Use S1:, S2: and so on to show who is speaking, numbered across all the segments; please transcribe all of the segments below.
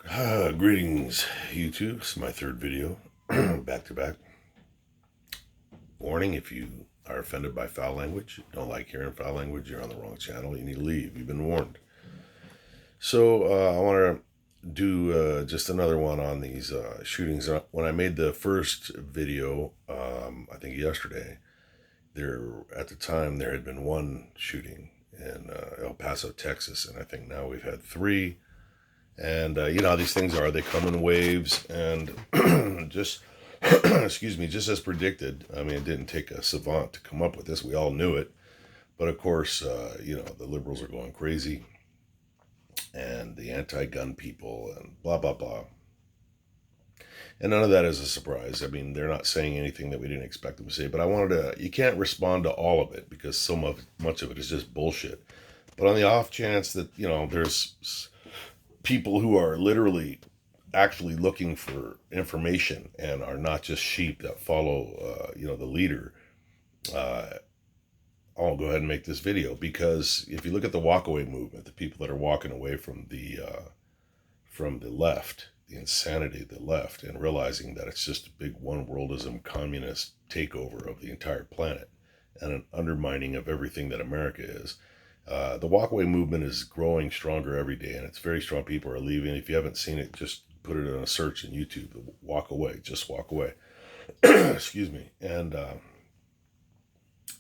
S1: Greetings, YouTube. This is my third video, back to back. Warning, if you are offended by foul language, don't like hearing foul language, you're on the wrong channel, you need to leave. You've been warned. So, I want to do just another one on these shootings. When I made the first video, I think yesterday, at the time, there had been one shooting in El Paso, Texas, and I think now we've had three. And you know how these things are, they come in waves, and just excuse me, just as predicted. I mean, it didn't take a savant to come up with this, we all knew it. But of course, you know, the liberals are going crazy, and the anti-gun people, and blah blah blah. And none of that is a surprise. I mean, they're not saying anything that we didn't expect them to say. But I wanted to, you can't respond to all of it because so much of it is just bullshit. But on the off chance that, you know, there's people who are literally actually looking for information and are not just sheep that follow, you know, the leader, I'll go ahead and make this video. Because if you look at the walkaway movement, the people that are walking away from the left, the insanity of the left, and realizing that it's just a big one worldism communist takeover of the entire planet and an undermining of everything that America is. The walkaway movement is growing stronger every day, and it's very strong. People are leaving. If you haven't seen it, just put it in a search in YouTube. Walk away, just walk away. Excuse me. And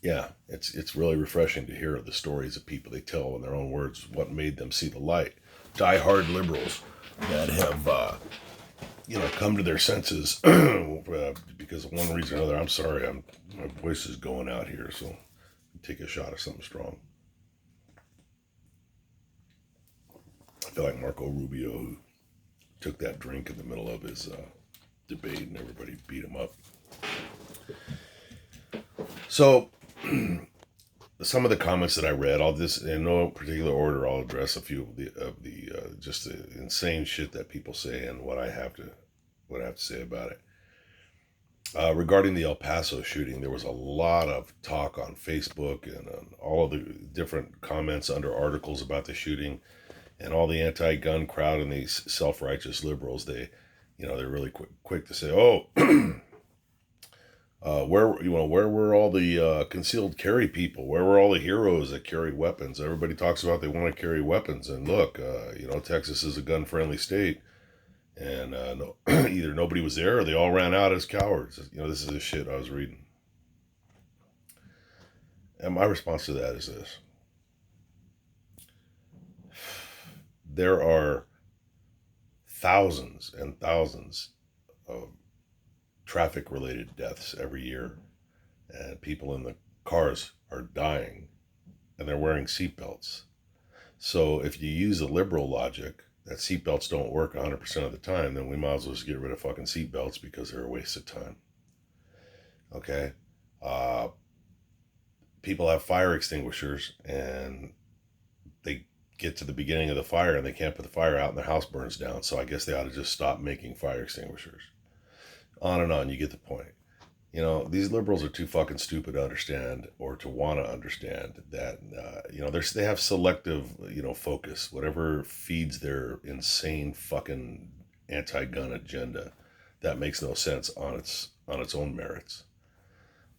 S1: yeah, it's really refreshing to hear the stories of people. They tell in their own words what made them see the light. Die-hard liberals that have you know, come to their senses because of one reason or another. I'm sorry, my voice is going out here, so take a shot of something strong. I feel like Marco Rubio, who took that drink in the middle of his debate and everybody beat him up. So, some of the comments that I read, I'll just, in no particular order, I'll address a few of the just the insane shit that people say and what I have to say about it. Regarding the El Paso shooting, there was a lot of talk on Facebook and on all of the different comments under articles about the shooting. And all the anti-gun crowd and these self-righteous liberals, they, you know, they're really quick to say, "Oh, where were all the concealed carry people? Where were all the heroes that carry weapons? Everybody talks about they want to carry weapons, and look, you know, Texas is a gun-friendly state, and no, either nobody was there or they all ran out as cowards." You know, this is the shit I was reading, and my response to that is this: there are thousands and thousands of traffic related deaths every year, and people in the cars are dying and they're wearing seatbelts. So if you use a liberal logic that seatbelts don't work 100% of the time, then we might as well just get rid of fucking seatbelts because they're a waste of time. Okay? People have fire extinguishers and they get to the beginning of the fire and they can't put the fire out and their house burns down. So I guess they ought to just stop making fire extinguishers. On and on, you get the point. You know, these liberals are too fucking stupid to understand or to want to understand that, you know, they have selective, you know, focus, whatever feeds their insane fucking anti-gun agenda. That makes no sense on its own merits.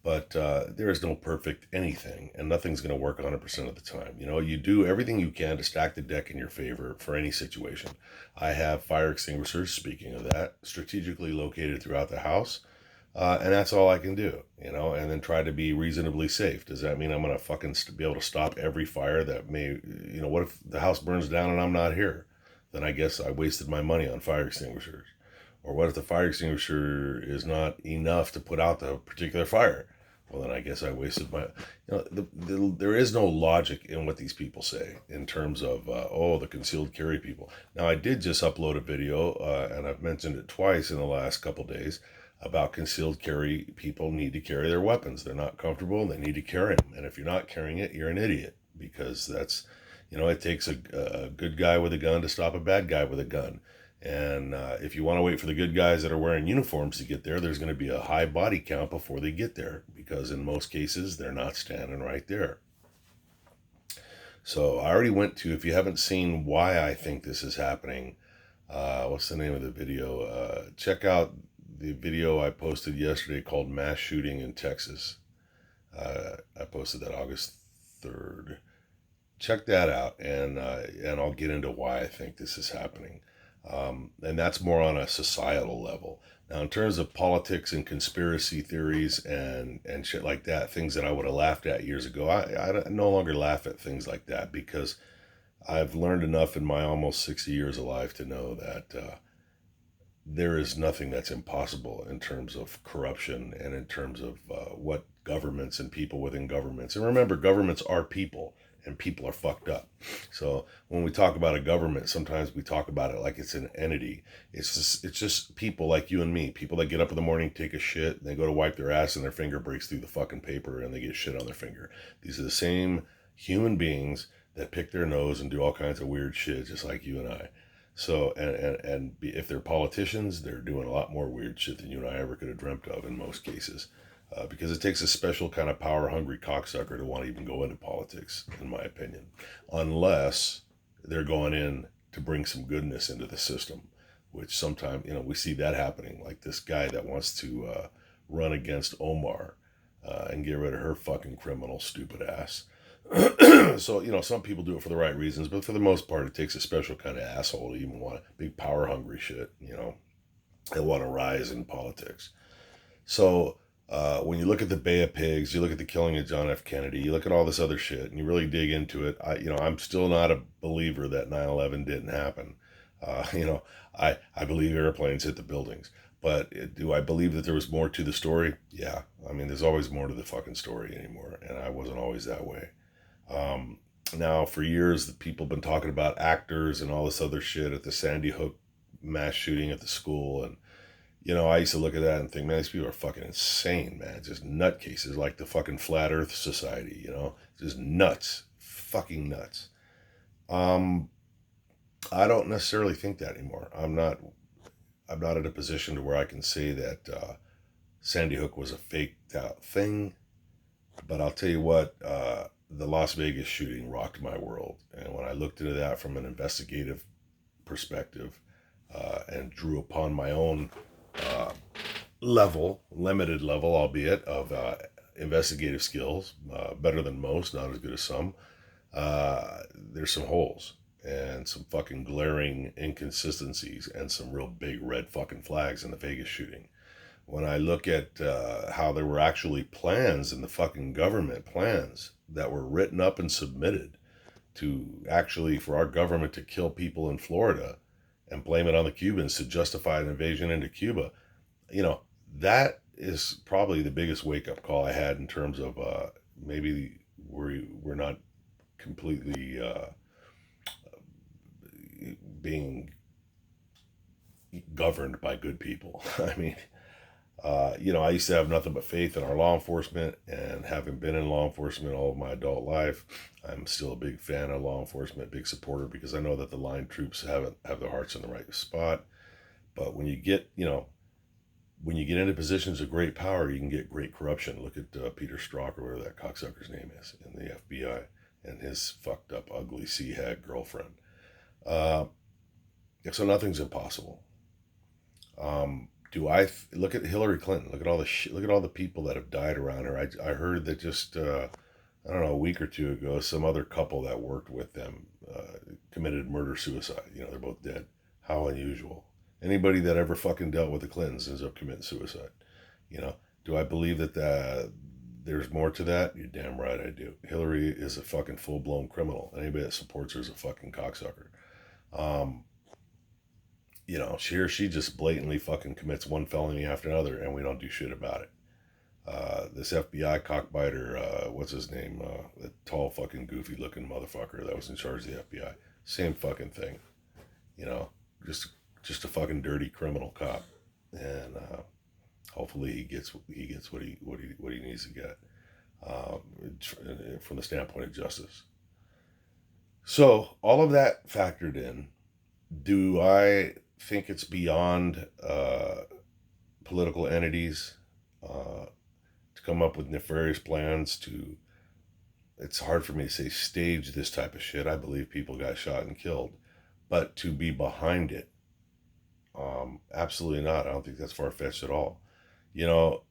S1: But there is no perfect anything, and nothing's going to work 100% of the time. You know, you do everything you can to stack the deck in your favor for any situation. I have fire extinguishers, speaking of that, strategically located throughout the house, and that's all I can do, you know, and then try to be reasonably safe. Does that mean I'm going to fucking be able to stop every fire that may, you know, what if the house burns down and I'm not here? Then I guess I wasted my money on fire extinguishers. Or what if the fire extinguisher is not enough to put out the particular fire? Well, then I guess I wasted my... You know, there is no logic in what these people say in terms of, oh, the concealed carry people. Now, I did just upload a video, and I've mentioned it twice in the last couple days, about concealed carry people need to carry their weapons. They're not comfortable, and they need to carry them. And if you're not carrying it, you're an idiot. Because that's, you know, it takes a good guy with a gun to stop a bad guy with a gun. And if you want to wait for the good guys that are wearing uniforms to get there, there's going to be a high body count before they get there, because in most cases, they're not standing right there. So I already went to, if you haven't seen why I think this is happening, What's the name of the video? Check out the video I posted yesterday called Mass Shooting in Texas. I posted that August 3rd. Check that out, and I'll get into why I think this is happening. And that's more on a societal level. Now, in terms of politics and conspiracy theories and shit like that, things that I would have laughed at years ago, I no longer laugh at things like that because I've learned enough in my almost 60 years of life to know that there is nothing that's impossible in terms of corruption and in terms of what governments and people within governments. And remember, governments are people, and people are fucked up. So when we talk about a government, sometimes we talk about it like it's an entity. It's just people like you and me, people that get up in the morning, take a shit, and they go to wipe their ass, and their finger breaks through the fucking paper, and they get shit on their finger. These are the same human beings that pick their nose and do all kinds of weird shit, just like you and I. So, if they're politicians, they're doing a lot more weird shit than you and I ever could have dreamt of in most cases. Because it takes a special kind of power hungry cocksucker to want to even go into politics, in my opinion. Unless they're going in to bring some goodness into the system, which sometimes, we see that happening. Like this guy that wants to run against Omar and get rid of her fucking criminal, stupid ass. So, some people do it for the right reasons, but for the most part, it takes a special kind of asshole to even want big power hungry shit, they want to rise in politics. So, when you look at the Bay of Pigs, you look at the killing of John F. Kennedy, you look at all this other shit, and you really dig into it. I'm still not a believer that 9/11 didn't happen. I believe airplanes hit the buildings. But do I believe that there was more to the story? Yeah. I mean, there's always more to the fucking story anymore, and I wasn't always that way. Um, Now, for years, the people have been talking about actors and all this other shit at the Sandy Hook mass shooting at the school. And, I used to look at that and think, man, these people are fucking insane, man. Just nutcases like the fucking Flat Earth Society, Just nuts. Fucking nuts. Um, I don't necessarily think that anymore. I'm not in a position to where I can say that Sandy Hook was a faked out thing. But I'll tell you what, the Las Vegas shooting rocked my world. And when I looked into that from an investigative perspective and drew upon my own uh, limited level, albeit, of investigative skills, better than most, not as good as some, there's some holes and some fucking glaring inconsistencies and some real big red fucking flags in the Vegas shooting. When I look at how there were actually plans in the fucking government, plans that were written up and submitted to actually for our government to kill people in Florida and blame it on the Cubans to justify an invasion into Cuba, you know, that is probably the biggest wake up call I had in terms of maybe we're not completely being governed by good people. I mean, I used to have nothing but faith in our law enforcement, and having been in law enforcement all of my adult life, I'm still a big fan of law enforcement, big supporter, because I know that the line troops have their hearts in the right spot. But when you get into positions of great power, you can get great corruption. Look at Peter Strzok, or whatever that cocksucker's name is, in the FBI, and his fucked up, ugly sea hag girlfriend. Uh, so nothing's impossible. Do I look at Hillary Clinton? Look at all the shit. Look at all the people that have died around her. I heard that just I don't know, a week or two ago, some other couple that worked with them committed murder suicide. They're both dead. How unusual. Anybody that ever fucking dealt with the Clintons ends up committing suicide. Do I believe that there's more to that? You're damn right I do. Hillary is a fucking full blown criminal. Anybody that supports her is a fucking cocksucker. Um, she just blatantly fucking commits one felony after another, and we don't do shit about it. This FBI cockbiter, what's his name? The tall fucking goofy looking motherfucker that was in charge of the FBI. Same fucking thing. You know, just just a fucking dirty criminal cop, and hopefully he gets what he needs to get um, from the standpoint of justice. So all of that factored in, do I think it's beyond political entities to come up with nefarious plans to? It's hard for me to say stage this type of shit. I believe people got shot and killed, but to be behind it, Absolutely not. I don't think that's far fetched at all. You know,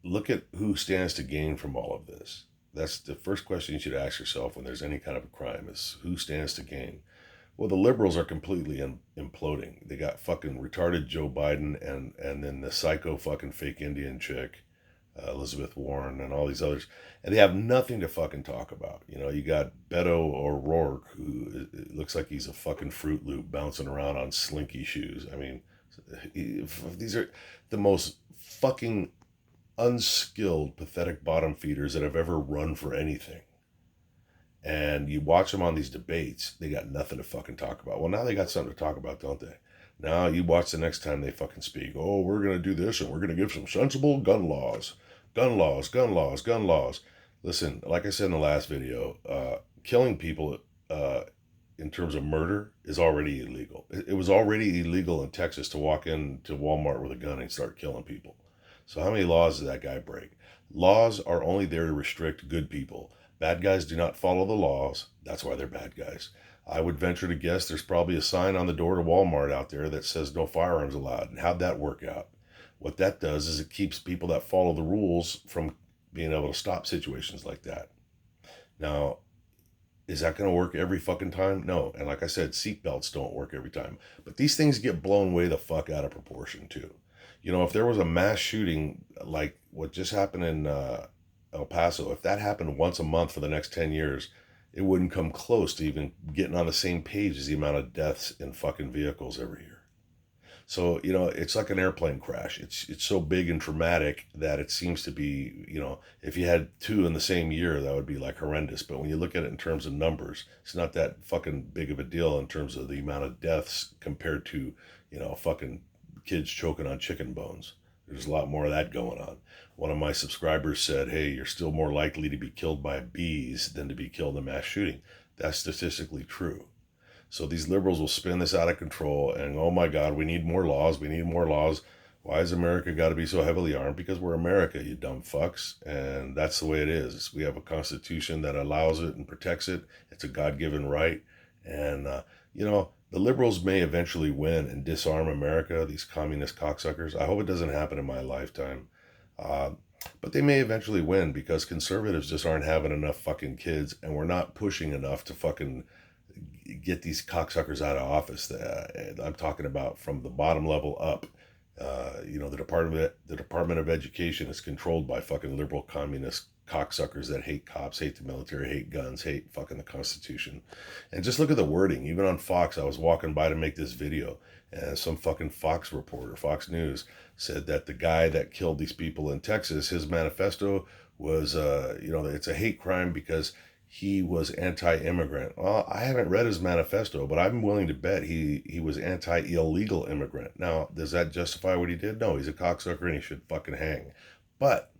S1: look at who stands to gain from all of this. That's the first question you should ask yourself when there's any kind of a crime is who stands to gain? Well, the liberals are completely imploding. They got fucking retarded Joe Biden and then the psycho fucking fake Indian chick, Elizabeth Warren, and all these others, and they have nothing to fucking talk about. You know, you got Beto O'Rourke, who it looks like he's a fucking Fruit Loop bouncing around on slinky shoes. I mean, these are the most fucking unskilled, pathetic bottom feeders that have ever run for anything. And you watch them on these debates, they got nothing to fucking talk about. Well, now they got something to talk about, don't they? Now you watch the next time they fucking speak. Oh, we're going to do this and we're going to give some sensible gun laws. Gun laws, gun laws, gun laws. Listen, like I said in the last video, killing people in terms of murder is already illegal. It was already illegal in Texas to walk into Walmart with a gun and start killing people. So how many laws did that guy break? Laws are only there to restrict good people. Bad guys do not follow the laws. That's why they're bad guys. I would venture to guess there's probably a sign on the door to Walmart out there that says no firearms allowed. And how'd that work out? What that does is it keeps people that follow the rules from being able to stop situations like that. Now, is that going to work every fucking time? No. And like I said, seatbelts don't work every time. But these things get blown way the fuck out of proportion too. You know, if there was a mass shooting like what just happened in El Paso, if that happened once a month for the next 10 years, it wouldn't come close to even getting on the same page as the amount of deaths in fucking vehicles every year. So, you know, it's like an airplane crash. It's so big and traumatic that it seems to be, you know, if you had two in the same year, that would be like horrendous. But when you look at it in terms of numbers, it's not that fucking big of a deal in terms of the amount of deaths compared to, you know, fucking kids choking on chicken bones. There's a lot more of that going on. One of my subscribers said, hey, you're still more likely to be killed by bees than to be killed in a mass shooting. That's statistically true. So these liberals will spin this out of control and, oh my God, we need more laws. We need more laws. Why has America got to be so heavily armed? Because we're America, you dumb fucks. And that's the way it is. We have a constitution that allows it and protects it. It's a God-given right. And, you know, the liberals may eventually win and disarm America, these communist cocksuckers. I hope it doesn't happen in my lifetime. But they may eventually win because conservatives just aren't having enough fucking kids and we're not pushing enough to fucking get these cocksuckers out of office. I'm talking about from the bottom level up. You know, the Department of Education is controlled by fucking liberal communist cocksuckers that hate cops, hate the military, hate guns, hate fucking the Constitution. And just look at the wording. Even on Fox, I was walking by to make this video, and some fucking Fox reporter, Fox News, said that the guy that killed these people in Texas, his manifesto was, you know, it's a hate crime because he was anti-immigrant. Well, I haven't read his manifesto, but I'm willing to bet he was anti-illegal immigrant. Now, does that justify what he did? No, he's a cocksucker and he should fucking hang. But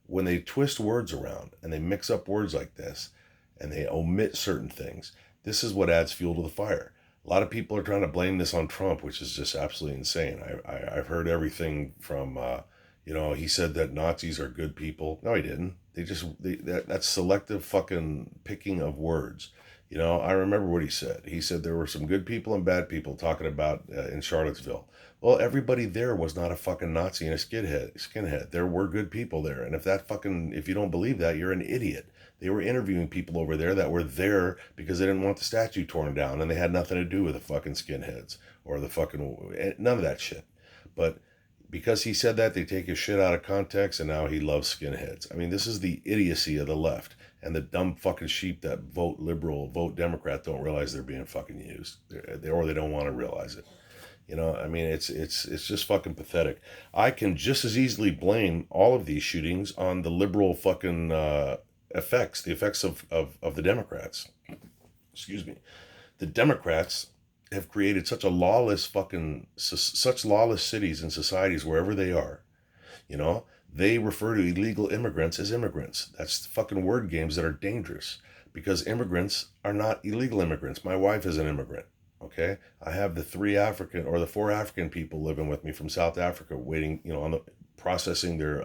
S1: when they twist words around and they mix up words like this and they omit certain things, this is what adds fuel to the fire. A lot of people are trying to blame this on Trump, which is just absolutely insane. I've heard everything from, you know, he said that Nazis are good people. No, he didn't. That's selective fucking picking of words. You know, I remember what he said. He said there were some good people and bad people talking about in Charlottesville. Well, everybody there was not a fucking Nazi and a skinhead. There were good people there. And if you don't believe that, you're an idiot. They were interviewing people over there that were there because they didn't want the statue torn down and they had nothing to do with the fucking skinheads or the fucking, none of that shit. But because he said that, they take his shit out of context and now he loves skinheads. I mean, this is the idiocy of the left. And the dumb fucking sheep that vote liberal, vote Democrat don't realize they're being fucking used. Or they don't want to realize it. You know, I mean, it's just fucking pathetic. I can just as easily blame all of these shootings on the liberal fucking effects, the effects of the Democrats. Excuse me. The Democrats have created such lawless cities and societies wherever they are. You know, they refer to illegal immigrants as immigrants. That's fucking word games that are dangerous because immigrants are not illegal immigrants. My wife is an immigrant. Okay, I have the 4 African people living with me from South Africa, waiting, you know, on the processing their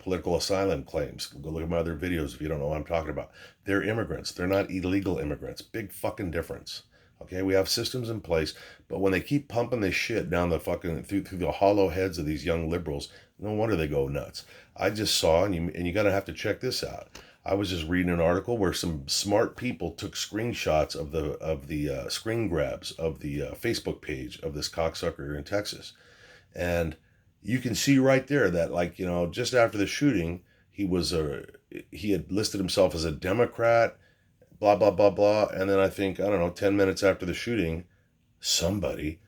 S1: political asylum claims. Go look at my other videos if you don't know what I'm talking about. They're immigrants. They're not illegal immigrants. Big fucking difference. Okay, we have systems in place, but when they keep pumping this shit down the fucking through the hollow heads of these young liberals, no wonder they go nuts. I just saw, and you gotta have to check this out. I was just reading an article where some smart people took screenshots of the screen grabs of the Facebook page of this cocksucker in Texas, and you can see right there that, like, just after the shooting, he had listed himself as a Democrat, blah blah blah blah, and then I don't know, 10 minutes after the shooting, somebody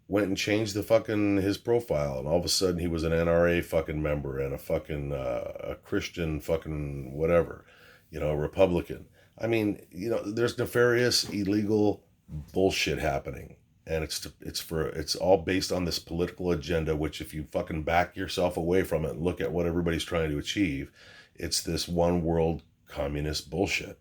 S1: went and changed the fucking his profile, and all of a sudden he was an NRA fucking member and a fucking a Christian fucking whatever, Republican. I mean, there's nefarious, illegal bullshit happening, and it's all based on this political agenda. Which, if you fucking back yourself away from it and look at what everybody's trying to achieve, it's this one world communist bullshit,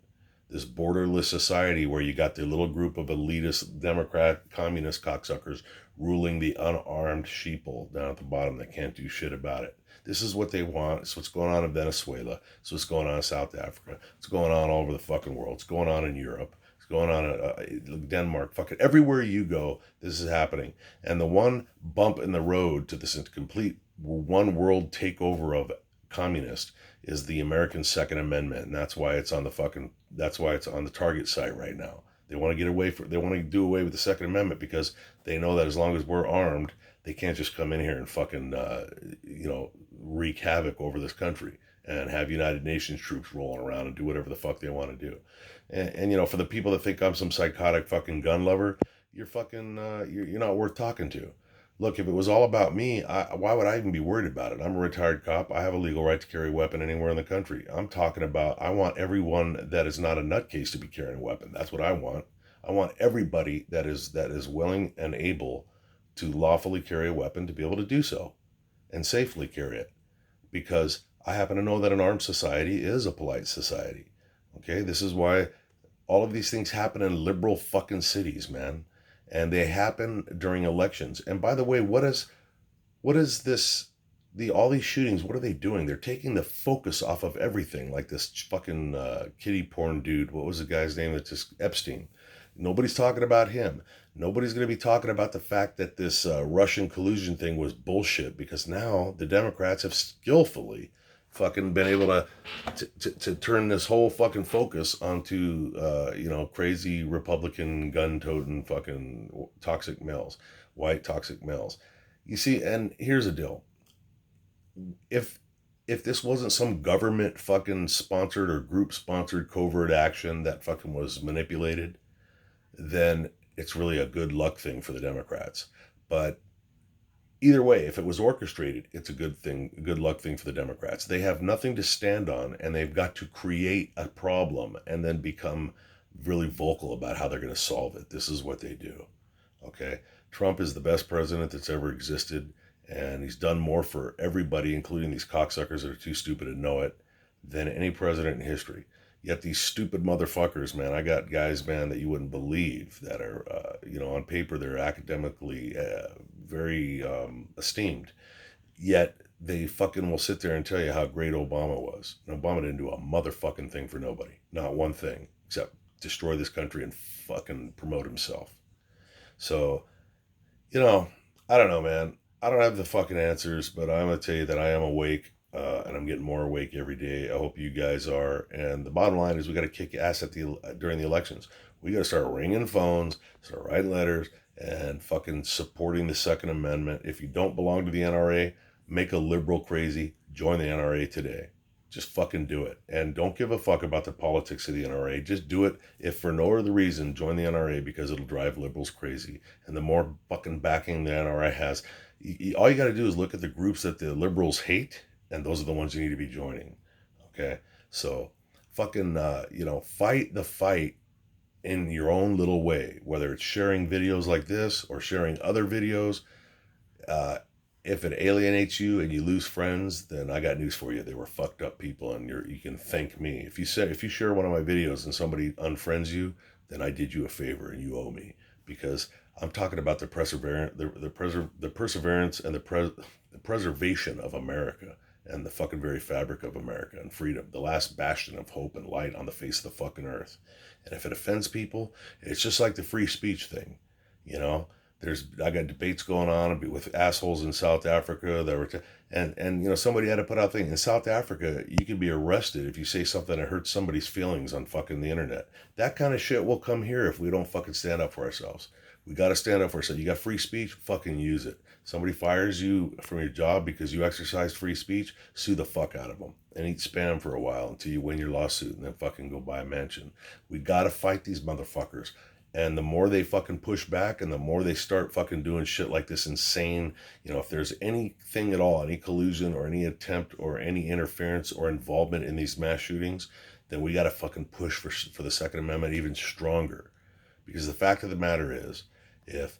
S1: this borderless society where you got the little group of elitist Democrat communist cocksuckers ruling the unarmed sheeple down at the bottom that can't do shit about it. This is what they want. It's what's going on in Venezuela. It's what's going on in South Africa. It's going on all over the fucking world. It's going on in Europe. It's going on in Denmark. Fucking everywhere you go, this is happening. And the one bump in the road to this complete one world takeover of communist is the American Second Amendment, and that's why it's on the target site right now. They want to they want to do away with the Second Amendment because they know that as long as we're armed, they can't just come in here and fucking wreak havoc over this country and have United Nations troops rolling around and do whatever the fuck they want to do. And for the people that think I'm some psychotic fucking gun lover, you're fucking you're not worth talking to. Look, if it was all about me, why would I even be worried about it? I'm a retired cop. I have a legal right to carry a weapon anywhere in the country. I'm talking about, I want everyone that is not a nutcase to be carrying a weapon. That's what I want. I want everybody that is willing and able to lawfully carry a weapon to be able to do so and safely carry it. Because I happen to know that an armed society is a polite society. Okay, this is why all of these things happen in liberal fucking cities, man. And they happen during elections. And by the way, what is this, all these shootings, what are they doing? They're taking the focus off of everything, like this fucking kiddie porn dude. What was the guy's name? That's just Epstein. Nobody's talking about him. Nobody's going to be talking about the fact that this Russian collusion thing was bullshit, because now the Democrats have skillfully fucking been able to turn this whole fucking focus onto crazy Republican gun-toting fucking toxic males, white toxic males. You see, and here's the deal: if this wasn't some government fucking sponsored or group sponsored covert action that fucking was manipulated, then it's really a good luck thing for the Democrats. But either way, if it was orchestrated, it's a good luck thing for the Democrats. They have nothing to stand on, and they've got to create a problem and then become really vocal about how they're going to solve it. This is what they do. Okay? Trump is the best president that's ever existed, and he's done more for everybody, including these cocksuckers that are too stupid to know it, than any president in history. Yet these stupid motherfuckers, man, I got guys, man, that you wouldn't believe that are, on paper, they're academically very esteemed. Yet they fucking will sit there and tell you how great Obama was. And Obama didn't do a motherfucking thing for nobody. Not one thing, except destroy this country and fucking promote himself. So, I don't know, man. I don't have the fucking answers, but I'm going to tell you that I am awake. And I'm getting more awake every day. I hope you guys are. And the bottom line is, we got to kick ass during the elections. We got to start ringing phones, start writing letters, and fucking supporting the Second Amendment. If you don't belong to the NRA, make a liberal crazy. Join the NRA today. Just fucking do it. And don't give a fuck about the politics of the NRA. Just do it. If for no other reason, join the NRA, because it'll drive liberals crazy. And the more fucking backing the NRA has, all you got to do is look at the groups that the liberals hate, and those are the ones you need to be joining. Okay? So fucking, fight the fight in your own little way, whether it's sharing videos like this or sharing other videos. If it alienates you and you lose friends, then I got news for you. They were fucked up people, and you can thank me. If you share one of my videos and somebody unfriends you, then I did you a favor and you owe me, because I'm talking about the perseverance and the preservation of America. and the fucking very fabric of America and freedom, the last bastion of hope and light on the face of the fucking earth. And if it offends people, it's just like the free speech thing, you know. I got debates going on with assholes in South Africa that were, and you know, somebody had to put out a thing in South Africa. You can be arrested if you say something that hurts somebody's feelings on fucking the internet. That kind of shit will come here if we don't fucking stand up for ourselves. We got to stand up for ourselves. You got free speech, fucking use it. Somebody fires you from your job because you exercised free speech, sue the fuck out of them and eat spam for a while until you win your lawsuit and then fucking go buy a mansion. We got to fight these motherfuckers. And the more they fucking push back and the more they start fucking doing shit like this insane, you know, if there's anything at all, any collusion or any attempt or any interference or involvement in these mass shootings, then we got to fucking push for the Second Amendment even stronger. Because the fact of the matter is, if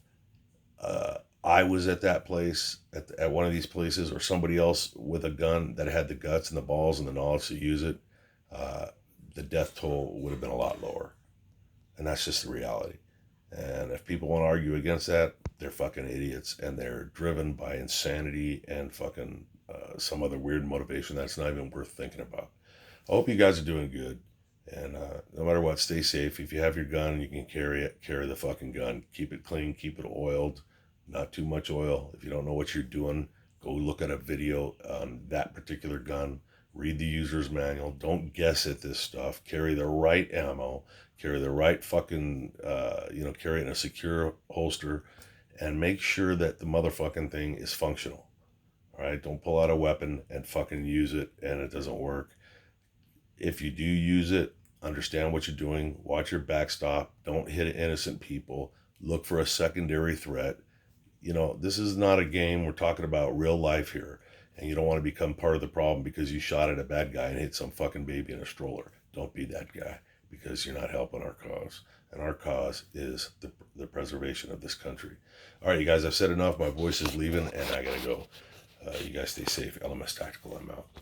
S1: I was at that place, at one of these places, or somebody else with a gun that had the guts and the balls and the knowledge to use it, uh, the death toll would have been a lot lower. And that's just the reality. And if people want to argue against that, they're fucking idiots and they're driven by insanity and fucking some other weird motivation that's not even worth thinking about. I hope you guys are doing good. And no matter what, stay safe. If you have your gun, you can carry it. Carry the fucking gun. Keep it clean. Keep it oiled. Not too much oil. If you don't know what you're doing, go look at a video on that particular gun. Read the user's manual. Don't guess at this stuff. Carry the right ammo. Carry the right fucking, carry it in a secure holster. And make sure that the motherfucking thing is functional. All right? Don't pull out a weapon and fucking use it and it doesn't work. If you do use it, understand what you're doing. Watch your backstop. Don't hit innocent people. Look for a secondary threat. You know, this is not a game. We're talking about real life here. And you don't want to become part of the problem because you shot at a bad guy and hit some fucking baby in a stroller. Don't be that guy because you're not helping our cause. And our cause is the preservation of this country. All right, you guys, I've said enough. My voice is leaving and I got to go. You guys stay safe. LMS Tactical, I'm out.